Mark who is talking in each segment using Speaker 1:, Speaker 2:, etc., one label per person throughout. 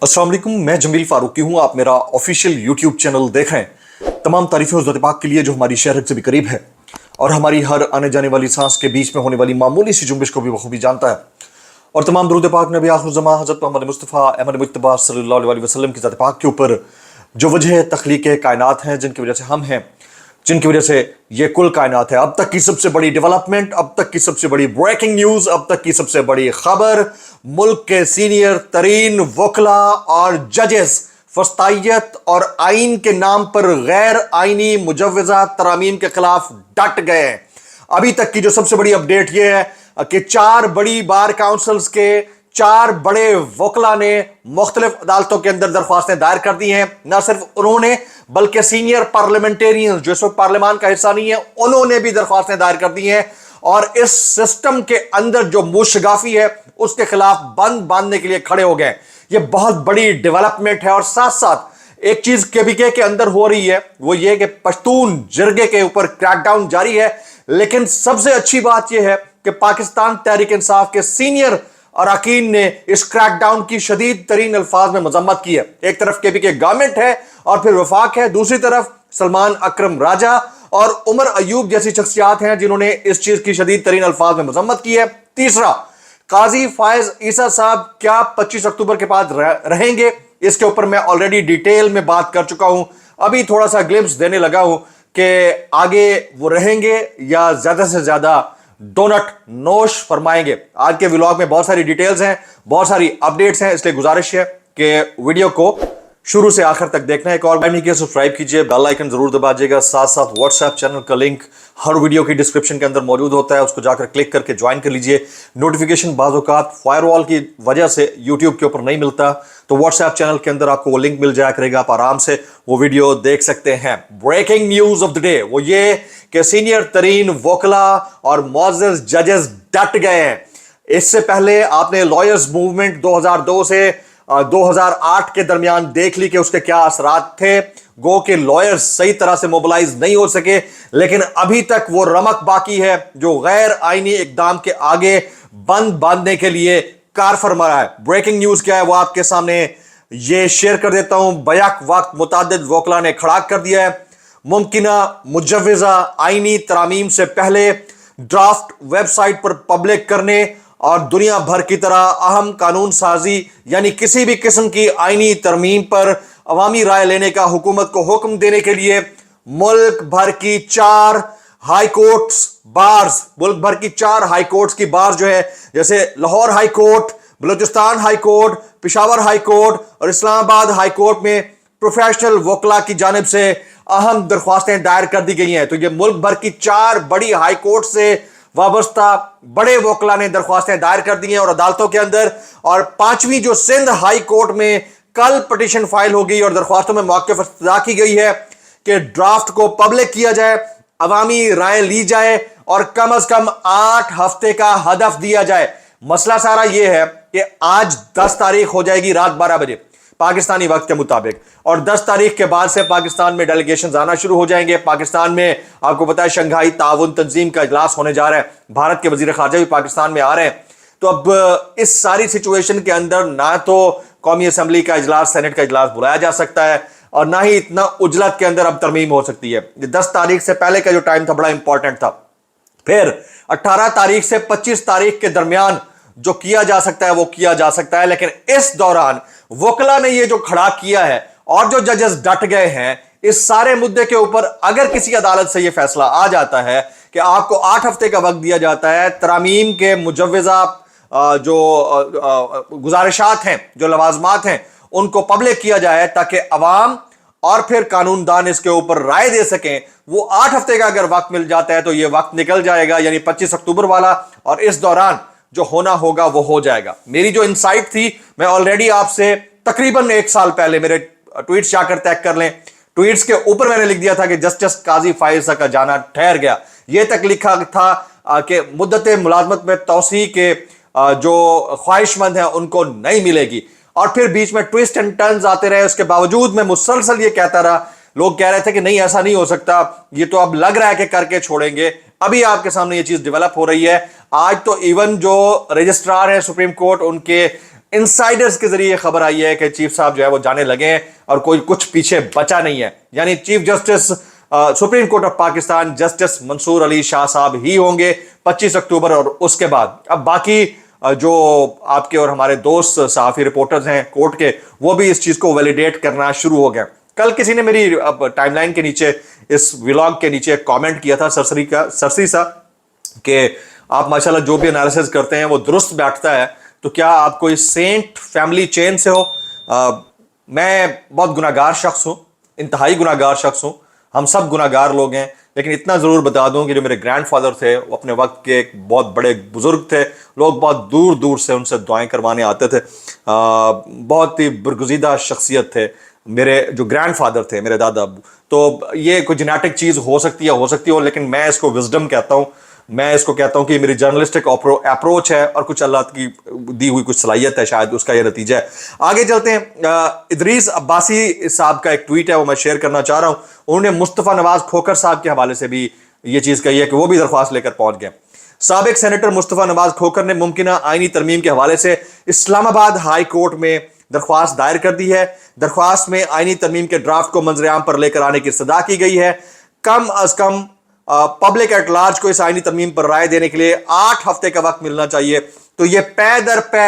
Speaker 1: अस्सलाम वालेकुम, मैं जमील फारूकी हूँ। आप मेरा ऑफिशियल यूट्यूब चैनल देख रहे हैं। तमाम तारीफें उस ज़ात पाक के लिए जो हमारी शहरत से भी करीब है और हमारी हर आने जाने वाली सांस के बीच में होने वाली मामूली सी जुम्बिश को भी बखूबी जानता है। और तमाम दुरूद पाक नबी आखिर ज़मा हज़रत मोहम्मद मुस्तफ़ा अहमद मुज्तबा सल्लल्लाहु अलैहि वसल्लम की ज़ात पाक के ऊपर जो वजह तख्लीक कायनात हैं, जिनकी वजह से हम हैं, जिनकी वजह से ये कुल कायनात है। अब तक की सबसे बड़ी डेवलपमेंट, अब तक की सबसे बड़ी ब्रेकिंग न्यूज़, अब तक की सबसे बड़ी खबर, मुल्क के सीनियर तरीन वकला और जजेस फस्तायत और आइन के नाम पर गैर आइनी मुजव्वज़ा तरामीम के खिलाफ डट गए हैं। अभी तक की जो सबसे बड़ी अपडेट यह है कि 4 बड़ी बार काउंसिल्स के 4 बड़े वकला ने मुख्तलिफ अदालतों के अंदर दरख्वास्तें दायर कर दी हैं। न सिर्फ उन्होंने बल्कि सीनियर पार्लियामेंटेरियन जो इस वक्त पार्लियामान का हिस्सा नहीं है, उन्होंने भी दरख्वास्तें दायर कर दी हैं। और इस सिस्टम के अंदर जो मुशगाफी है उसके खिलाफ बंद बांधने के लिए खड़े हो गए। ये बहुत बड़ी डेवलपमेंट है। और साथ साथ एक चीज केबीके के अंदर हो रही है, वो ये कि पश्तून जिरगे के ऊपर क्रैकडाउन जारी है। लेकिन सबसे अच्छी बात यह है कि पाकिस्तान तहरीक इंसाफ के सीनियर अरकान ने इस क्रैकडाउन की शदीद तरीन अल्फाज में मजम्मत की है। एक तरफ केबीके गवर्नमेंट है और फिर वफाक है, दूसरी तरफ सलमान अकरम राजा और उमर अयूब जैसी शख्सियात हैं जिन्होंने इस चीज की शदीद तरीन अल्फाज में मजम्मत की है। तीसरा, काजी फायज ईसा साहब क्या 25 अक्टूबर के बाद रहेंगे, इसके ऊपर मैं ऑलरेडी डिटेल में बात कर चुका हूं। अभी थोड़ा सा ग्लिम्स देने लगा हूं कि आगे वो रहेंगे या ज्यादा से ज्यादा डोनट नोश फरमाएंगे। आज के व्लॉग में बहुत सारी डिटेल्स हैं, बहुत सारी अपडेट्स हैं, इसलिए गुजारिश है कि वीडियो को शुरू से आखिर तक देखना है। एक और नहीं किया सब्सक्राइब कीजिए, बेल आइकन जरूर दबाइएगा। साथ साथ व्हाट्सएप चैनल का लिंक हर वीडियो की डिस्क्रिप्शन के अंदर मौजूद होता है, उसको जाकर क्लिक करके ज्वाइन कर लीजिए। नोटिफिकेशन बाज़ औक़ात फायरवॉल की वजह से यूट्यूब के ऊपर नहीं मिलता, तो व्हाट्सएप चैनल के अंदर आपको वो लिंक मिल जाया करेगा, आप आराम से वो वीडियो देख सकते हैं। Breaking news of the day वो ये कि सीनियर तरीन वकला और मौजूद जजेस डट गए हैं। इससे पहले आपने लॉयर्स मूवमेंट 2002 से 2008 के दरमियान देख ली कि उसके क्या असरात थे। गो के लॉयर्स सही तरह से मोबिलाइज नहीं हो सके, लेकिन अभी तक वो रमक बाकी है जो गैर आईनी इकदाम के आगे बंद बांधने के लिए कार फरमा रहा है। ब्रेकिंग न्यूज क्या है वो आपके सामने ये शेयर कर देता हूं। बैक वक्त मुतादिद वकला ने खड़ा कर दिया है। मुमकिना मुजव्वज़ा आईनी तरामीम से पहले ड्राफ्ट वेबसाइट पर पब्लिक करने और दुनिया भर की तरह अहम कानून साजी यानी किसी भी किस्म की आईनी तरमीम पर अवामी राय लेने का हुकूमत को हुक्म देने के लिए मुल्क भर की 4 हाई कोर्ट्स बार्स, मुल्क भर की 4 हाई कोर्ट्स की बार जो है, जैसे Lahore high court, Balochistan high court, Peshawar high court और इस्लामाबाद हाई कोर्ट में प्रोफेशनल वकला की जानिब से अहम दरख्वास्तें दायर कर दी गई हैं। तो ये मुल्क भर की 4 बड़ी हाई कोर्ट से वाबस्ता बड़े वकला ने दरख्वास्तें दायर कर दी हैं और अदालतों के अंदर। और 5वीं जो सिंध हाई कोर्ट में कल पिटीशन फाइल हो गई और दरख्वास्तों में मौक़िफ़ इफ्तिदा की गई है कि ड्राफ्ट को पब्लिक किया जाए, अवामी राय ली जाए और कम से कम 8 हफ्ते का हदफ दिया जाए। मसला सारा यह है कि आज 10 तारीख हो जाएगी रात 12 बजे पाकिस्तानी वक्त के मुताबिक, और 10 तारीख के बाद से पाकिस्तान में डेलीगेशन आना शुरू हो जाएंगे। पाकिस्तान में आपको पता है शंघाई ताउन तंजीम का इजलास होने जा रहा है, भारत के वजीर खारजा भी पाकिस्तान में आ रहे हैं। तो अब इस सारी सिचुएशन के अंदर ना तो कौमी असम्बली का इजलास, सेनेट का इजलास बुलाया जा सकता है और ना ही इतना उजलत के अंदर अब तरमीम हो सकती है। 10 तारीख से पहले का जो टाइम था बड़ा इंपॉर्टेंट था। फिर 18 तारीख से 25 तारीख के दरमियान जो किया जा सकता है वो किया जा सकता है। लेकिन इस दौरान वकला ने ये जो खड़ा किया है और जो जजेस डट गए हैं इस सारे मुद्दे के ऊपर, अगर किसी अदालत से ये फैसला आ जाता है कि आपको 8 हफ्ते का वक्त दिया जाता है, तरामीम के मुजव्वज़ा जो गुजारिशात हैं, जो लवाजमात हैं, उनको पब्लिक किया जाए ताकि अवाम और फिर कानूनदान इसके ऊपर राय दे सकें। वो 8 हफ्ते का अगर वक्त मिल जाता है तो ये वक्त निकल जाएगा, यानी 25 अक्टूबर वाला, और इस दौरान जो होना होगा वो हो जाएगा। मेरी जो इंसाइट थी मैं ऑलरेडी आपसे तकरीबन 1 साल पहले, मेरे ट्वीट्स जाकर तय कर लें, ट्वीट्स के ऊपर मैंने लिख दिया था कि जस्टिस काजी फायज का जाना ठहर गया। यह तक लिखा था कि मुद्दत मुलाजमत में तौसी के जो ख्वाहिशमंद हैं उनको नहीं मिलेगी। और फिर बीच में ट्विस्ट एंड टर्न्स आते रहे, उसके बावजूद मैं मुसलसल ये कहता रहा। लोग कह रहे थे कि नहीं ऐसा नहीं हो सकता, ये तो अब लग रहा है कि करके छोड़ेंगे। अभी आपके सामने ये चीज डेवलप हो रही है। आज तो इवन जो रजिस्ट्रार है सुप्रीम कोर्ट, उनके इंसाइडर्स के जरिए खबर आई है कि चीफ साहब जो है वो जाने लगे हैं और कोई कुछ पीछे बचा नहीं है, यानी chief justice supreme court of Pakistan justice Mansoor Ali Shah साहब ही होंगे 25 अक्टूबर। और उसके बाद अब बाकी जो आपके और हमारे दोस्त सहाफी रिपोर्टर्स हैं कोर्ट के, वो भी इस चीज को वैलिडेट करना शुरू हो गए। कल किसी ने मेरी टाइमलाइन के नीचे, इस व्लॉग के नीचे कमेंट किया था सरसरी सा कि आप माशाल्लाह जो भी एनालिसिस करते हैं वो दुरुस्त बैठता है, तो क्या आप कोई सेंट फैमिली चेन से हो? मैं बहुत गुनाहगार शख्स हूं, इंतहाई गुनाहगार शख्स हूं, हम सब गुनाहगार लोग हैं, लेकिन इतना ज़रूर बता दूं कि जो मेरे ग्रैंडफादर थे वो अपने वक्त के एक बहुत बड़े बुजुर्ग थे, लोग बहुत दूर दूर से उनसे दुआएं करवाने आते थे, बहुत ही बरगुज़ीदा शख्सियत थे मेरे जो ग्रैंडफादर थे, मेरे दादा अबू। तो ये कोई जेनेटिक चीज़ हो सकती हो, लेकिन मैं इसको विजडम कहता हूँ, मैं इसको कहता हूं कि मेरी जर्नलिस्टिक अप्रोच है और कुछ अल्लाह की दी हुई कुछ सलाहियत है, शायद उसका ये नतीजा है। आगे चलते हैं। इदरीस अब्बासी साहब का एक ट्वीट है वो मैं शेयर करना चाह रहा हूं। उन्होंने मुस्तफ़ा नवाज खोखर साहब के हवाले से भी ये चीज़ कही है कि वो भी दरख्वास्त लेकर पहुंच गए। साबिक सेनेटर मुस्तफ़ा नवाज खोखर ने मुमकिना आईनी तरमीम के हवाले से इस्लामाबाद हाई कोर्ट में दरख्वास्त दायर कर दी है। दरख्वास्त में आईनी तरमीम के ड्राफ्ट को मंजर-ए-आम पर लेकर आने की सदा की गई है। कम अज कम पब्लिक एट लार्ज को इस आईनी तरमीम पर राय देने के लिए 8 हफ्ते का वक्त मिलना चाहिए। तो ये पै दर पै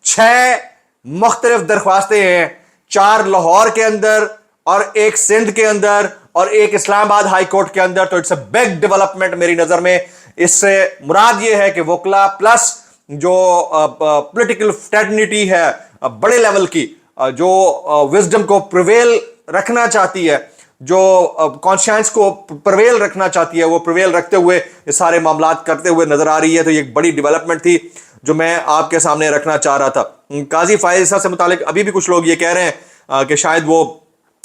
Speaker 1: 6 मुख्तलिफ दरख्वास्तें हैं, 4 लाहौर के अंदर और 1 सिंध के अंदर और 1 इस्लामाबाद हाई कोर्ट के अंदर। तो इट्स अ बिग डेवलपमेंट मेरी नजर में। इससे मुराद ये है कि वकला प्लस जो पॉलिटिकल फ्रेटर्निटी है बड़े लेवल की, जो विजडम को प्रिवेल रखना चाहती है, जो कॉन्शियंस को प्रवेल रखना चाहती है, वो प्रवेल रखते हुए ये सारे मामलात करते हुए नजर आ रही है। तो ये एक बड़ी डेवलपमेंट थी जो मैं आपके सामने रखना चाह रहा था। काजी फायज साहब से मुतालिक अभी भी कुछ लोग ये कह रहे हैं कि शायद वो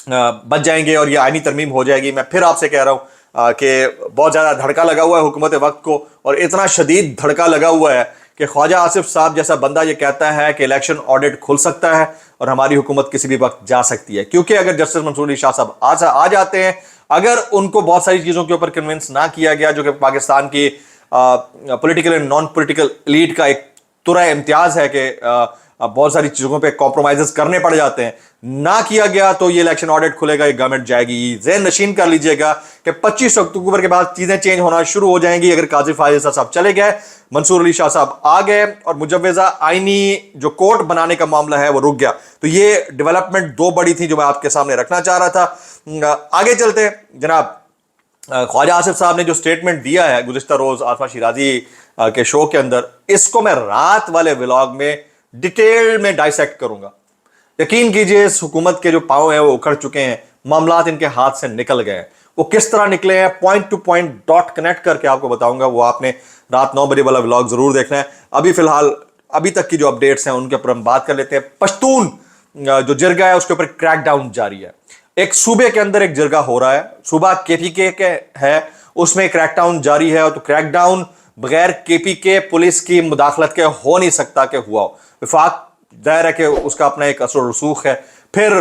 Speaker 1: बच जाएंगे और ये आईनी तरमीम हो जाएगी। मैं फिर आपसे कह रहा हूँ कि बहुत ज़्यादा धड़का लगा हुआ है हुकूमत वक्त को, और इतना शदीद धड़का लगा हुआ है कि ख्वाजा आसिफ साहब जैसा बंदा ये कहता है कि इलेक्शन ऑडिट खुल सकता है और हमारी हुकूमत किसी भी वक्त जा सकती है। क्योंकि अगर जस्टिस मंसूर अली शाह साहब आ जाते हैं, अगर उनको बहुत सारी चीज़ों के ऊपर कन्विंस ना किया गया, जो कि पाकिस्तान की political and non political elite का एक तुरा इम्तियाज़ है कि बहुत सारी चीज़ों पे कॉम्प्रोमाइज़ करने पड़ जाते हैं, ना किया गया, तो ये इलेक्शन ऑडिट खुलेगा, ये गवर्नमेंट जाएगी। ज़हन नशीन कर लीजिएगा कि 25 अक्टूबर के बाद चीज़ें चेंज होना शुरू हो जाएंगी। अगर काजी फायज साहब चले गए, मंसूर अली शाह साहब आ गए और मुजव्वज़ा आईनी जो कोर्ट बनाने का मामला है वो रुक गया। तो ये डेवलपमेंट 2 बड़ी थी जो मैं आपके सामने रखना चाह रहा था। आगे चलते हैं जनाब। ख्वाजा आसिफ साहब ने जो स्टेटमेंट दिया है गुज़िश्ता रोज़ आसमा शिराजी के शो के अंदर, इसको मैं रात वाले व्लॉग में डिटेल में डाइसेक्ट करूंगा। यकीन कीजिए इस हुकूमत के जो पांव हैं वो उखड़ चुके हैं, मामलात इनके हाथ से निकल गए हैं। वो किस तरह निकले हैं, point two point dot connect करके आपको बताऊंगा। वो आपने रात 9 बजे वाला व्लॉग जरूर देखना है। अभी फिलहाल अभी तक की जो अपडेट्स हैं उनके ऊपर हम बात कर लेते हैं। पश्तून जो जिरगा है उसके ऊपर क्रैकडाउन जारी है। एक सूबे के अंदर एक जिरगा हो रहा है, सूबा केपीके के है, उसमें क्रैकडाउन जारी है। तो क्रैकडाउन बगैर केपीके पुलिस की मुदाखलत के हो नहीं सकता कि हुआ हो। विफाक जाहिर है कि उसका अपना एक असर रसूख है, फिर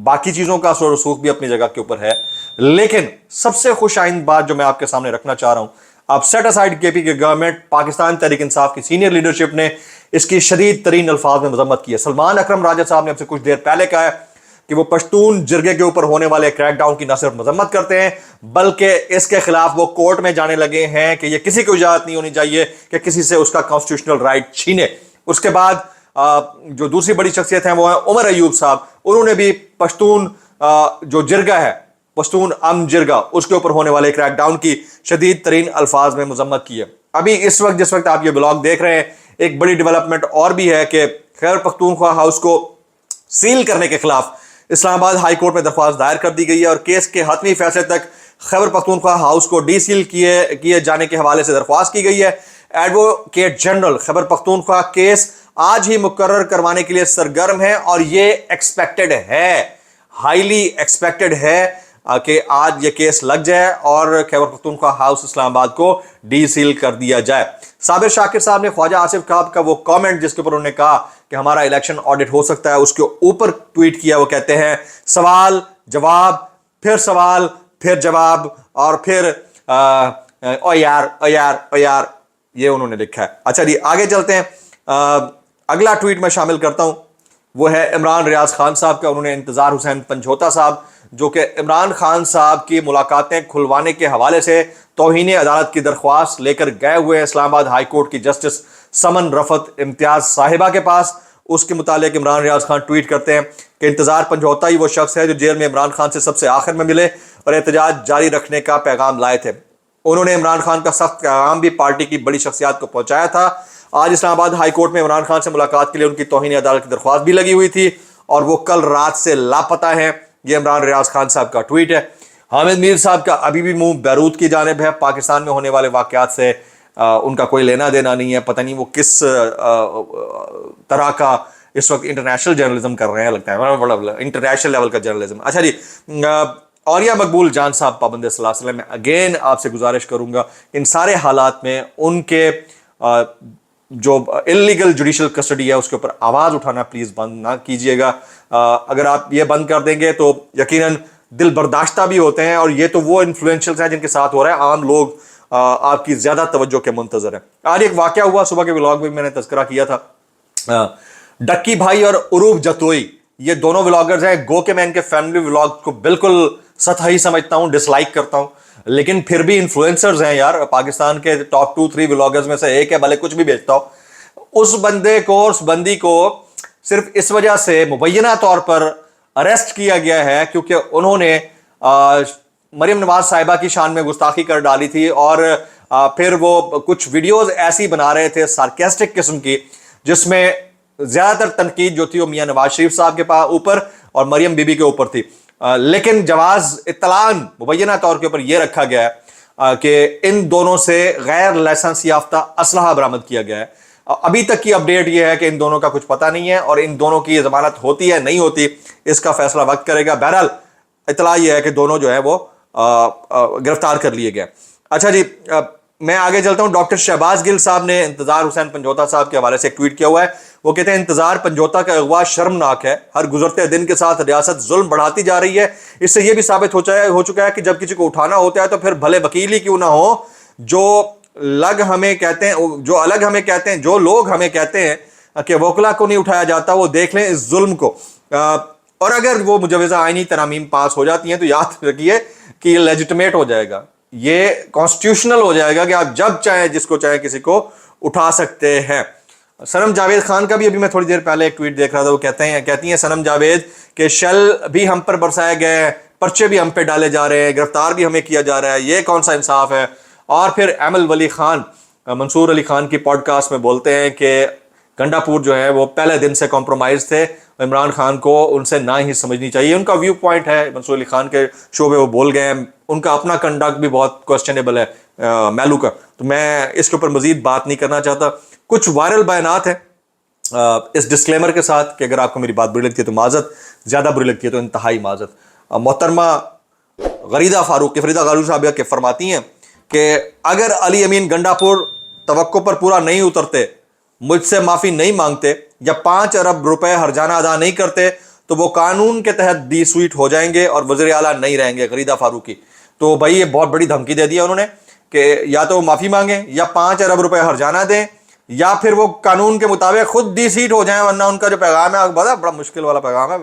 Speaker 1: बाकी चीज़ों का असर रसूख भी अपनी जगह के ऊपर है। लेकिन सबसे खुश आइंद बात जो मैं आपके सामने रखना चाह रहा हूं, आप सेट असाइड केपी के गवर्नमेंट, पाकिस्तान तहरीक इंसाफ की सीनियर लीडरशिप ने इसकी शदीद तरीन अल्फाज में मजम्मत की है। सलमान अकरम राजा साहब ने हमसे कुछ देर पहले कहा है कि वो पश्तून जिरगे के ऊपर होने वाले क्रैकडाउन की न सिर्फ मजम्मत करते हैं बल्कि इसके खिलाफ वो कोर्ट में जाने लगे हैं कि ये किसी को इजाजत नहीं होनी चाहिए कि किसी से उसका कॉन्स्टिट्यूशनल राइट छीने। उसके बाद जो दूसरी बड़ी शख्सियत है वो है उमर अयूब साहब। उन्होंने भी पश्तून जो जिरगा है, पश्तून जिरगा, उसके ऊपर होने वाले क्रैकडाउन की शदीद तरीन अल्फाज में मजम्मत की है। अभी इस वक्त जिस वक्त आप ये ब्लॉग देख रहे हैं, एक बड़ी डेवलपमेंट और भी है कि खैबर पख्तूनख्वा हाउस को सील करने के खिलाफ इस्लामाबाद हाई कोर्ट में दरख्वास्त दायर कर दी गई है और केस के हतमी फैसले तक खैबर पख्तूनख्वा हाउस को डीसील किए जाने के हवाले से दरख्वास्त की गई है। Advocate general Khyber Pakhtunkhwa case आज ही मुकर्रर करवाने के लिए सरगर्म है और ये एक्सपेक्टेड है, हाईली एक्सपेक्टेड है कि आज ये केस लग जाए और खैबर पख्तूनख्वा हाउस इस्लामाबाद को डीसील कर दिया जाए। साबिर शाकिर साहब ने ख्वाजा आसिफ खाब का वो कमेंट जिसके ऊपर उन्होंने कहा कि हमारा इलेक्शन ऑडिट हो सकता है, उसके ऊपर ट्वीट किया। वो कहते हैं सवाल जवाब फिर जवाब और फिर ओ यार, ये उन्होंने लिखा है। अच्छा जी, आगे चलते हैं। अगला ट्वीट मैं शामिल करता हूं। وہ ہے عمران ریاض خان صاحب کا. انہوں نے انتظار حسین پنجھوتا صاحب جو کہ عمران خان صاحب کی ملاقاتیں کھلوانے کے حوالے سے توہین عدالت کی درخواست لے کر گئے ہوئے اسلام آباد ہائی کورٹ کی جسٹس سمن رفعت امتیاز صاحبہ کے پاس. اس کے متعلق عمران ریاض خان ٹویٹ کرتے ہیں کہ انتظار پنجھوتا ہی وہ شخص ہے جو جیل میں عمران خان سے سب سے آخر میں ملے اور احتجاج جاری رکھنے کا پیغام لائے تھے. انہوں نے عمران خان کا سخت پیغام بھی پارٹی کی بڑی شخصیات کو پہنچایا تھا. آج اسلام آباد ہائی کورٹ میں عمران خان سے ملاقات کے لیے ان کی توہین عدالت کی درخواست بھی لگی ہوئی تھی اور وہ کل رات سے لاپتہ ہیں. یہ عمران ریاض خان صاحب کا ٹویٹ ہے. حامد میر صاحب کا ابھی بھی منہ بیروت کی جانب ہے. پاکستان میں ہونے والے واقعات سے ان کا کوئی لینا دینا نہیں ہے. پتہ نہیں وہ کس طرح کا اس وقت انٹرنیشنل جرنلزم کر رہے ہیں, لگتا ہے انٹرنیشنل لیول کا جرنلزم. اچھا جی, اولیاء مقبول جان صاحب پابند صلی اللہ علیہ وسلم, میں اگین آپ سے گزارش کروں گا ان سارے حالات میں ان کے جو انلیگل جوڈیشل کسٹڈی ہے اس کے اوپر آواز اٹھانا پلیز بند نہ کیجیے گا. اگر آپ یہ بند کر دیں گے تو یقیناً دل برداشتہ بھی ہوتے ہیں, اور یہ تو وہ انفلوئنشلز ہیں جن کے ساتھ ہو رہا ہے, عام لوگ آپ کی زیادہ توجہ کے منتظر ہیں. آج ایک واقعہ ہوا, صبح کے ولاگ میں نے تذکرہ کیا تھا. ڈکی بھائی اور عروب جتوئی یہ دونوں ولاگرز ہیں. گو کہ میں ان کے فیملی ولاگ کو بالکل سطحی سمجھتا ہوں, ڈس لائک کرتا ہوں, لیکن پھر بھی انفلوئنسرز ہیں یار. پاکستان کے ٹاپ 2-3 ولاگرز میں سے ایک ہے, بھلے کچھ بھی بیچتا ہو. اس بندے کو, اس بندی کو صرف اس وجہ سے مبینہ طور پر اریسٹ کیا گیا ہے کیونکہ انہوں نے مریم نواز صاحبہ کی شان میں گستاخی کر ڈالی تھی, اور پھر وہ کچھ ویڈیوز ایسی بنا رہے تھے سارکیسٹک قسم کی جس میں زیادہ تر تنقید جو تھی وہ میاں نواز شریف صاحب کے اوپر اور مریم بی بی کے اوپر تھی. لیکن جواز اطلاعاً مبینہ طور کے اوپر یہ رکھا گیا ہے کہ ان دونوں سے غیر لائسنس یافتہ اسلحہ برآمد کیا گیا ہے. ابھی تک کی اپڈیٹ یہ ہے کہ ان دونوں کا کچھ پتہ نہیں ہے, اور ان دونوں کی ضمانت ہوتی ہے نہیں ہوتی اس کا فیصلہ وقت کرے گا. بہرحال اطلاع یہ ہے کہ دونوں جو ہے وہ گرفتار کر لیے گئے. اچھا جی, میں آگے چلتا ہوں. ڈاکٹر شہباز گل صاحب نے انتظار حسین پنجھوتا صاحب کے حوالے سے ایک ٹویٹ کیا ہوا ہے. وہ کہتے ہیں انتظار پنجھوتا کا اغوا شرمناک ہے. ہر گزرتے دن کے ساتھ ریاست ظلم بڑھاتی جا رہی ہے. اس سے یہ بھی ثابت ہو چکا ہے کہ جب کسی کو اٹھانا ہوتا ہے تو پھر بھلے وکیل ہی کیوں نہ ہو, جو لوگ ہمیں کہتے ہیں جو لوگ ہمیں کہتے ہیں کہ وکلا کو نہیں اٹھایا جاتا, وہ دیکھ لیں اس ظلم کو. اور اگر وہ مجوزہ آئینی ترامیم پاس ہو جاتی ہیں تو یاد رکھیے کہ یہ لیجٹمیٹ ہو جائے گا, یہ کانسٹیٹیوشنل ہو جائے گا کہ آپ جب چاہیں جس کو چاہیں کسی کو اٹھا سکتے ہیں. سنم جاوید خان کا بھی ابھی میں تھوڑی دیر پہلے ایک ٹویٹ دیکھ رہا تھا. وہ کہتی ہیں سنم جاوید کہ شل بھی ہم پر برسائے گئے, پرچے بھی ہم پہ ڈالے جا رہے ہیں, گرفتار بھی ہمیں کیا جا رہا ہے, یہ کون سا انصاف ہے. اور پھر ایمل ولی خان منصور علی خان کی پوڈ کاسٹ میں بولتے ہیں کہ گنڈا پور جو ہے وہ پہلے دن سے کمپرومائز تھے, عمران خان کو ان سے نہ ہی سمجھنی چاہیے. ان کا ویو پوائنٹ ہے, منصور علی خان کے شو میں وہ بول گئے ہیں, ان کا اپنا کنڈکٹ بھی بہت کوسچنیبل ہے میلو کا, تو میں اس کے اوپر مزید بات نہیں کرنا چاہتا. کچھ وائرل بیانات ہیں اس ڈسکلیمر کے ساتھ کہ اگر آپ کو میری بات بری لگتی ہے تو معذرت, زیادہ بری لگتی ہے تو انتہائی معذرت. محترمہ غریدہ فاروق فریدہ غالو صاحبہ کے فرماتی ہیں کہ اگر علی امین گنڈا پور توقع پر پورا نہیں اترتے, مجھ سے معافی نہیں مانگتے یا 5 ارب روپے ہرجانہ ادا نہیں کرتے تو وہ قانون کے تحت ڈی سویٹ ہو جائیں گے اور وزیر اعلیٰ نہیں رہیں گے. غریدہ فاروقی تو بھائی یہ بہت بڑی دھمکی دے دیا انہوں نے کہ یا تو وہ معافی مانگیں یا 5 ارب روپے ہرجانہ دیں یا پھر وہ قانون کے مطابق خود ڈی سیٹ ہو جائیں, ورنہ ان کا جو پیغام ہے بڑا مشکل والا پیغام ہے,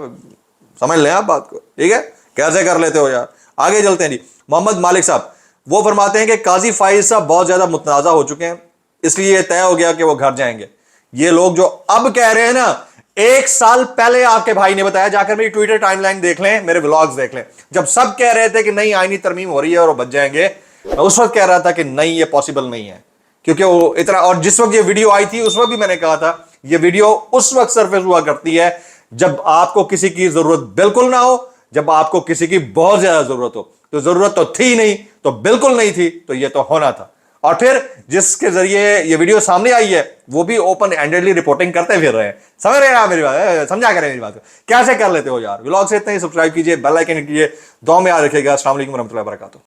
Speaker 1: سمجھ لیں آپ بات کو, ٹھیک ہے. کیسے کر لیتے ہو یار. آگے چلتے ہیں جی. محمد مالک صاحب وہ فرماتے ہیں کہ قاضی فائز صاحب بہت زیادہ متنازع ہو چکے ہیں, اس لیے یہ طے ہو گیا کہ وہ گھر جائیں گے. یہ لوگ جو اب کہہ رہے ہیں نا, 1 سال پہلے آپ کے بھائی نے بتایا, جا کر میری ٹویٹر ٹائم لائن دیکھ لیں, میرے ولاگز دیکھ لیں, جب سب کہہ رہے تھے کہ نہیں آئینی ترمیم ہو رہی ہے اور وہ بچ جائیں گے, میں اس وقت کہہ رہا تھا کہ نہیں یہ پاسبل نہیں ہے, کیونکہ وہ اتنا, اور جس وقت یہ ویڈیو آئی تھی اس وقت بھی میں نے کہا تھا یہ ویڈیو اس وقت سرفیس ہوا کرتی ہے جب آپ کو کسی کی ضرورت بالکل نہ ہو, جب آپ کو کسی کی بہت زیادہ ضرورت ہو. تو ضرورت تو تھی نہیں, تو بالکل نہیں تھی, تو یہ تو ہونا تھا. اور پھر جس کے ذریعے یہ ویڈیو سامنے آئی ہے وہ بھی اوپن اینڈڈلی رپورٹنگ کرتے پھر رہے ہیں. سمجھ رہے ہیں آپ میری بات, سمجھا کریں میری بات کو, کیسے کر لیتے ہو یار. ولاگ سے اتنا ہی, سبسکرائب کیجیے, بیل آئیکن کیجیے, دعا میں یاد رکھیے گا. السلام علیکم ورحمۃ اللہ وبرکاتہ.